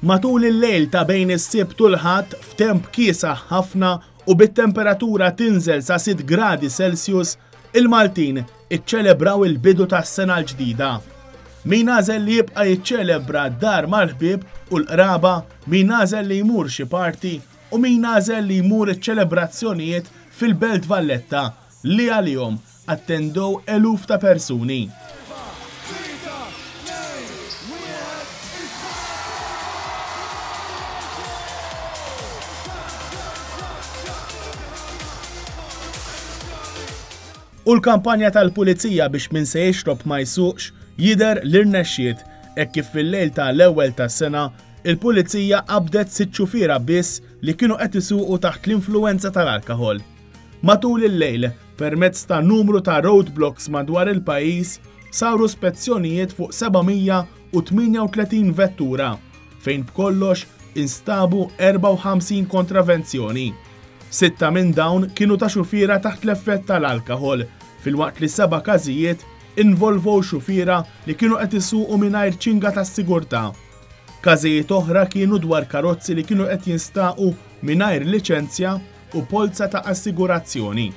Matul il-lejl ta' bejn is-Sibt u l-Ħadd f'temp kiesaħ ħafna u bit-temperatura tinżel sa' 6 gradi Celsius, il-Maltin iċċelebraw il-bidu tas-sena l-ġdida. Min għażel li jibqa' jiċċelebra d-dar mal-ħbieb u l-qraba, min għażel li jmur xi parti u min għażel li jmur iċ-ċelebrazzjonijiet fil-Belt Valletta li għalihom attendew eluf ta' persuni. U l-kampanja tal-pulizija biex min se jixrob ma jsuqx jidher li rnexxiet hekk kif fil-lejl tal-ewwel tas-sena il-pulizija qabdet 6 xufiera biss li kienu qed isuqu taħt l-influwenza tal-alkoħol. Matul il-lejl, permezz ta' numru ta' roadblocks madwar il-pajjiż, saru spezzjonijiet fuq 738 vettura, fejn b'kollox instabu 54 kontravenzjoni. 6 minn dawn kienu ta' xufiera taħt l-effett tal-alkoħol, filwaqt li 7 każijiet involvow xufiera li kienu qed isuqu mingħajr ċinga tas-sigurtà. Każijiet oħra kienu dwar karozzi li kienu qed jinstaqu mingħajr liċenzja u polza ta' assigurazzjoni.